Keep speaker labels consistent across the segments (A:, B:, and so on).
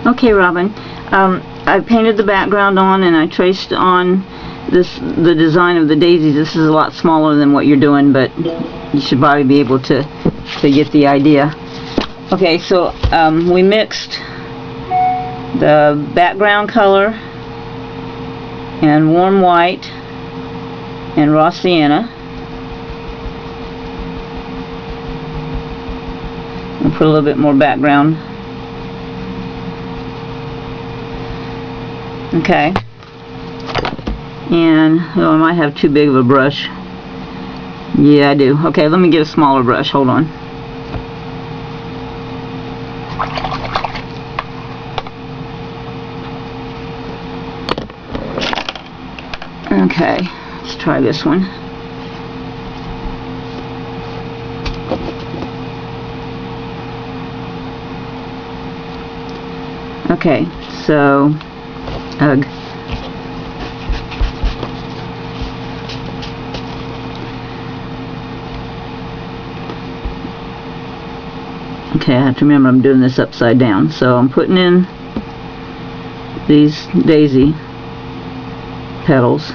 A: Okay, Robyn, I painted the background on and I traced on the design of the daisies. This is a lot smaller than what you're doing, but you should probably be able to get the idea. Okay, so we mixed the background color and warm white and raw sienna. I'll put a little bit more background. Okay. And I might have too big of a brush. Yeah, I do. Okay, let me get a smaller brush. Hold on. Okay, let's try this one. Okay, so ugh. Okay, I have to remember I'm doing this upside down. So I'm putting in these daisy petals.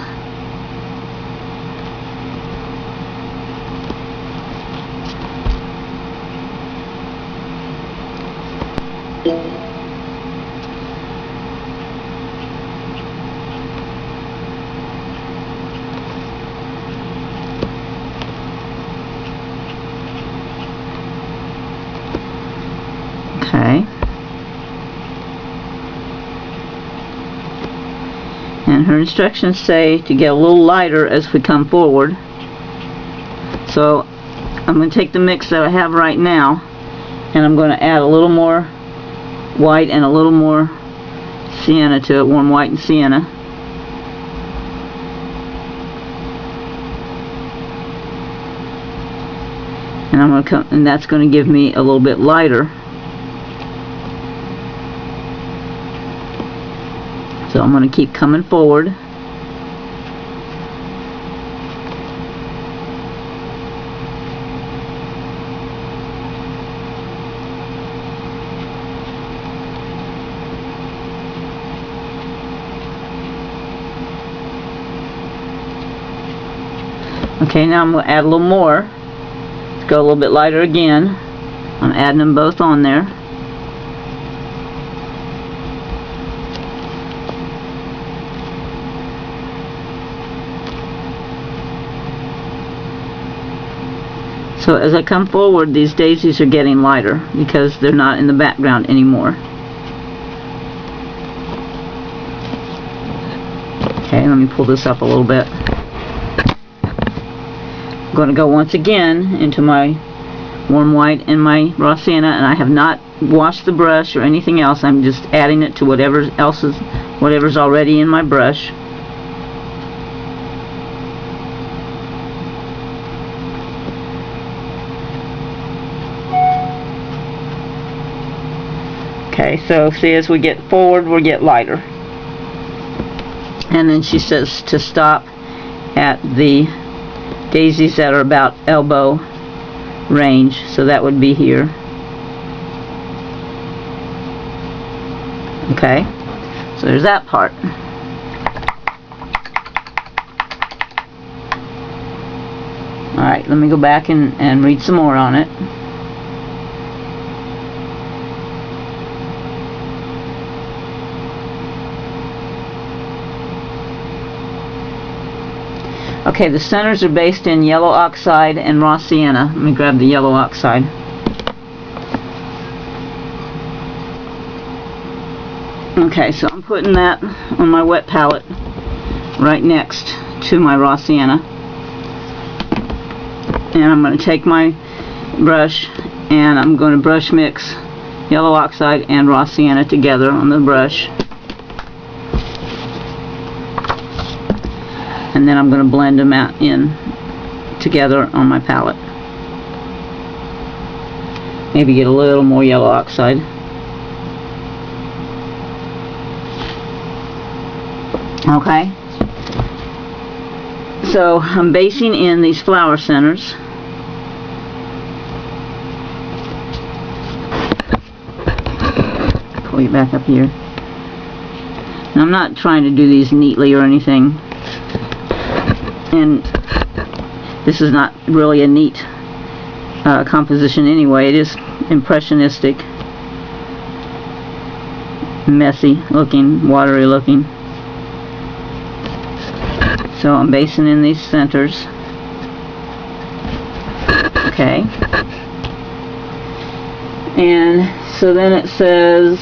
A: Okay. And her instructions say to get a little lighter as we come forward. So I'm going to take the mix that I have right now and I'm going to add a little more white and a little more sienna to it, warm white and sienna. And I'm going to and that's going to give me a little bit lighter. So I'm going to keep coming forward. Okay, now I'm going to add a little more. Let's go a little bit lighter again. I'm adding them both on there. So as I come forward, these daisies are getting lighter because they're not in the background anymore. Okay, let me pull this up a little bit. I'm going to go once again into my warm white and my raw sienna, and I have not washed the brush or anything else. I'm just adding it to whatever's already in my brush. Okay, so see, as we get forward, we'll get lighter. And then she says to stop at the daisies that are about elbow range, so that would be here. Okay, so there's that part. Alright, let me go back and read some more on it. Okay, the centers are based in yellow oxide and raw sienna. Let me grab the yellow oxide. Okay, so I'm putting that on my wet palette right next to my raw sienna. And I'm going to take my brush and I'm going to brush mix yellow oxide and raw sienna together on the brush. And then I'm going to blend them out in together on my palette. Maybe get a little more yellow oxide. Okay. So I'm basing in these flower centers. we get back up here. And I'm not trying to do these neatly or anything. And this is not really a neat composition anyway. It is impressionistic, messy looking, watery looking. So I'm basing in these centers. Okay. And so then it says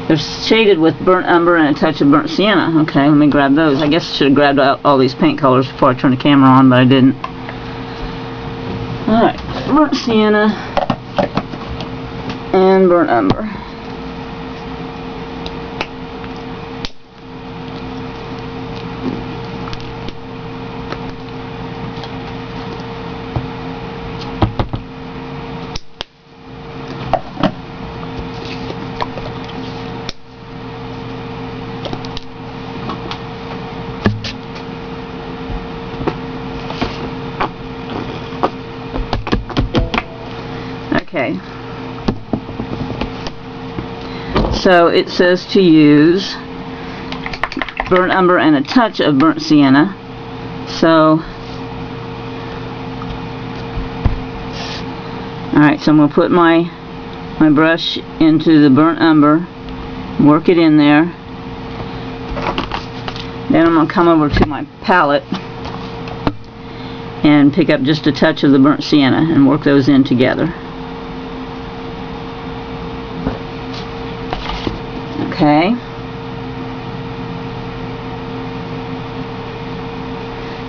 A: they're shaded with burnt umber and a touch of burnt sienna. Okay, let me grab those. I guess I should have grabbed all these paint colors before I turned the camera on, but I didn't. Alright, burnt sienna and burnt umber. Okay, so it says to use burnt umber and a touch of burnt sienna. So, alright, so I'm going to put my brush into the burnt umber, work it in there. Then I'm going to come over to my palette and pick up just a touch of the burnt sienna and work those in together. Okay.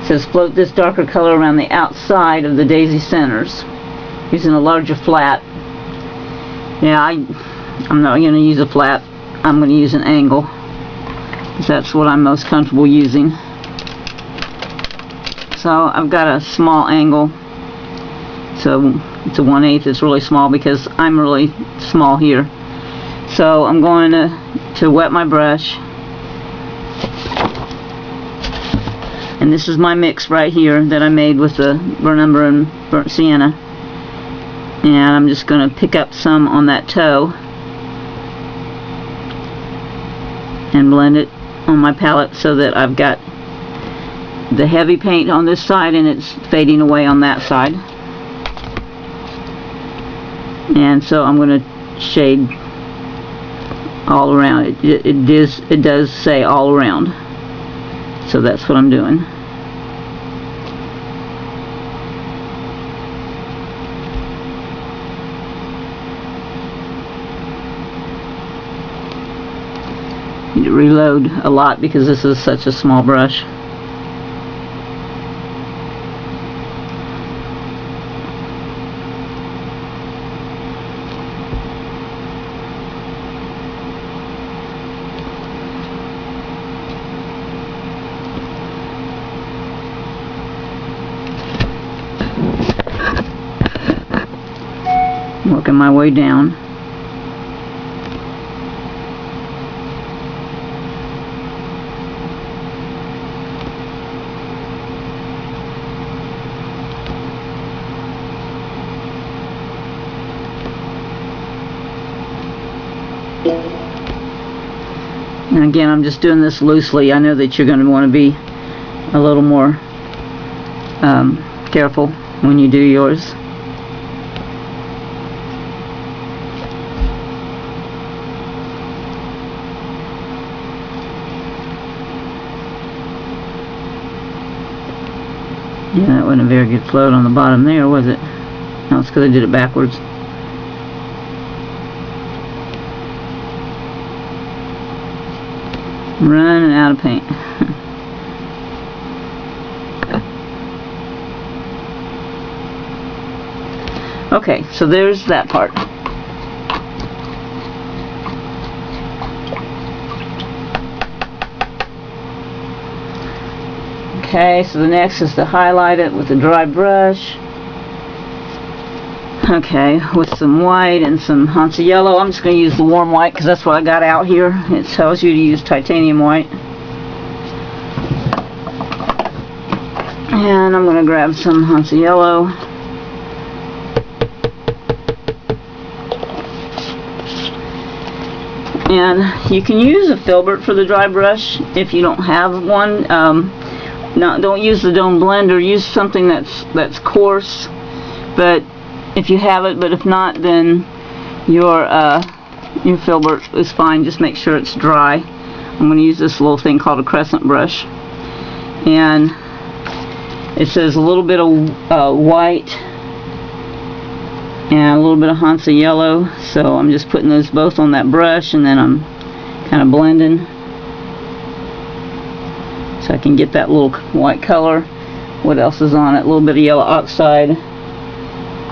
A: It says float this darker color around the outside of the daisy centers using a larger flat. Yeah, I'm not going to use a flat. I'm going to use an angle, because that's what I'm most comfortable using. So I've got a small angle. So it's a 1/8. It's really small because I'm really small here. So I'm going to wet my brush, and this is my mix right here that I made with the burnt umber and burnt sienna, and I'm just going to pick up some on that toe and blend it on my palette so that I've got the heavy paint on this side and it's fading away on that side. And so I'm going to shade all around. It does say all around, so that's what I'm doing. Need to reload a lot because this is such a small brush. Working my way down. And again, I'm just doing this loosely. I know that you're going to want to be a little more careful when you do yours. Yeah, that wasn't a very good float on the bottom there, was it? No, it's because I did it backwards. Running out of paint. Okay, so there's that part. Okay, so the next is to highlight it with a dry brush. Okay, with some white and some Hansa yellow. I'm just going to use the warm white because that's what I got out here. It tells you to use titanium white. And I'm going to grab some Hansa yellow. And you can use a filbert for the dry brush if you don't have one. Don't use the Dome blender. Use something that's coarse. But if you have it, but if not, then your filbert is fine. Just make sure it's dry. I'm going to use this little thing called a crescent brush, and it says a little bit of white and a little bit of Hansa yellow, so I'm just putting those both on that brush, and then I'm kind of blending so I can get that little white color. What else is on it? A little bit of yellow oxide.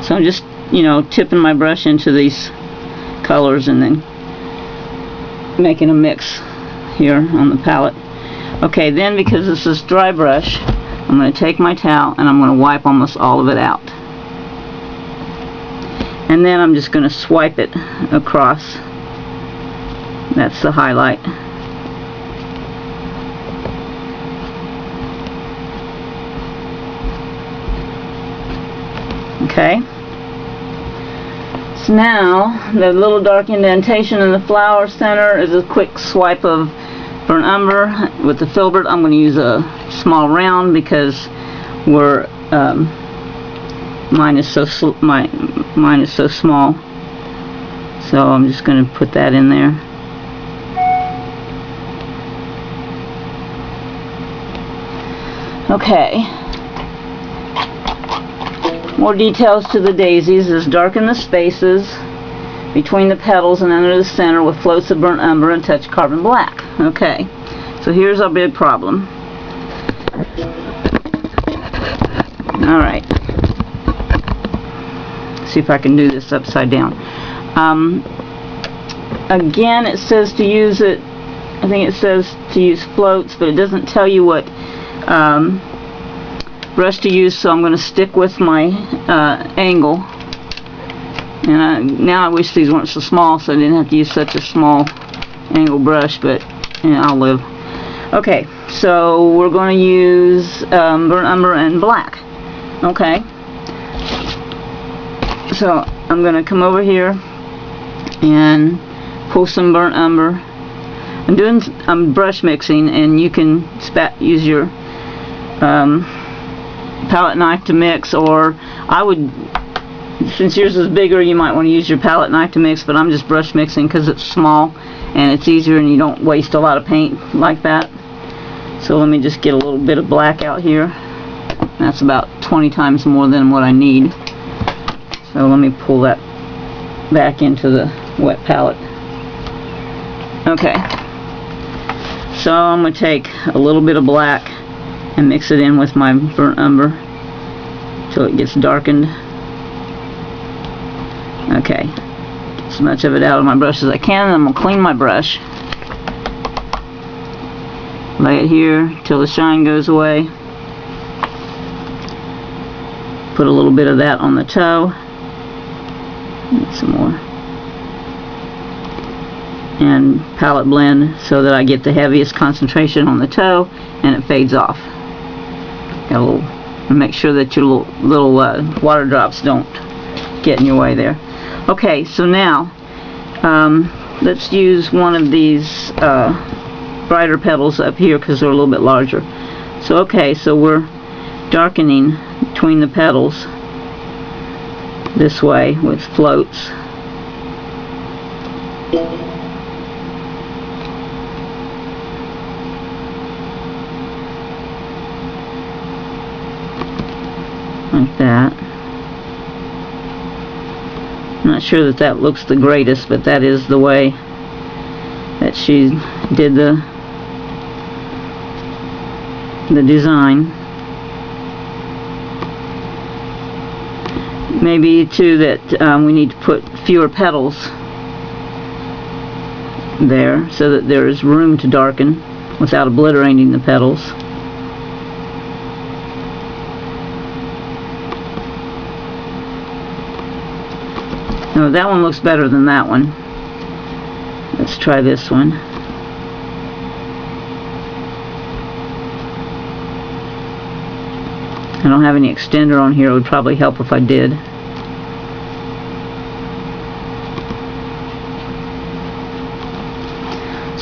A: So I'm just, tipping my brush into these colors and then making a mix here on the palette. Okay, then because this is dry brush, I'm going to take my towel and I'm going to wipe almost all of it out. And then I'm just going to swipe it across. That's the highlight. Okay. So now, the little dark indentation in the flower center is a quick swipe of burnt umber. With the filbert, I'm going to use a small round because mine is so small. So I'm just going to put that in there. Okay. More details to the daisies is darken the spaces between the petals and under the center with floats of burnt umber and touch carbon black. Okay. So here's our big problem. Alright. See if I can do this upside down. Again, it says to use it, I think it says to use floats, but it doesn't tell you what brush to use, so I'm going to stick with my angle. And now I wish these weren't so small, so I didn't have to use such a small angle brush, but I'll live. Okay, so we're going to use burnt umber and black. Okay. So I'm going to come over here and pull some burnt umber. I'm brush mixing, and you can use your palette knife to mix, or I would, since yours is bigger, you might want to use your palette knife to mix, but I'm just brush mixing because it's small and it's easier and you don't waste a lot of paint like that. So let me just get a little bit of black out here. That's about 20 times more than what I need. So let me pull that back into the wet palette. Okay. So I'm going to take a little bit of black and mix it in with my burnt umber till it gets darkened. Okay. Get as much of it out of my brush as I can, and I'm going to clean my brush. Lay it here till the shine goes away. Put a little bit of that on the toe. And some more. And palette blend so that I get the heaviest concentration on the toe and it fades off. Got a little, and make sure that your little water drops don't get in your way there. Okay, so now let's use one of these brighter petals up here because they're a little bit larger. So okay, so we're darkening between the petals this way with floats. Like that. I'm not sure that that looks the greatest, but that is the way that she did the design. Maybe too that we need to put fewer petals there so that there is room to darken without obliterating the petals. No, that one looks better than that one. Let's try this one. I don't have any extender on here. It would probably help if I did.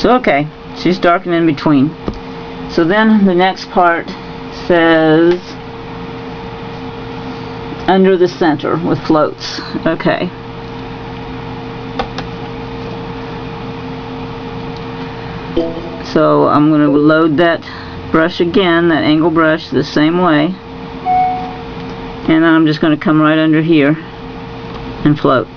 A: So okay, she's darkened in between. So then the next part says under the center with floats. Okay. So I'm going to load that brush again, that angle brush, the same way. And I'm just going to come right under here and float.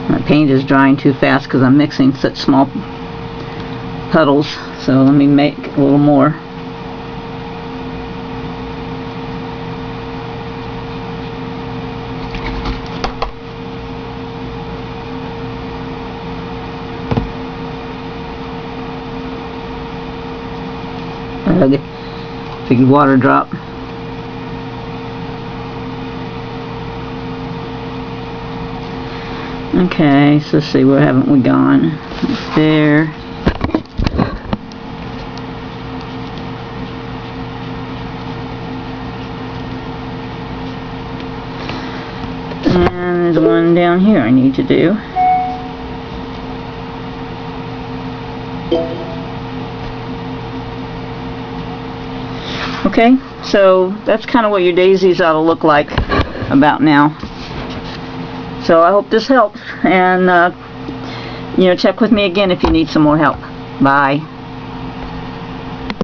A: My paint is drying too fast because I'm mixing such small puddles, so let me make a little more. Big water drop. Okay, so let's see, where haven't we gone? It's there. And there's one down here I need to do. Okay, so that's kind of what your daisies ought to look like about now. So I hope this helps, and check with me again if you need some more help. Bye.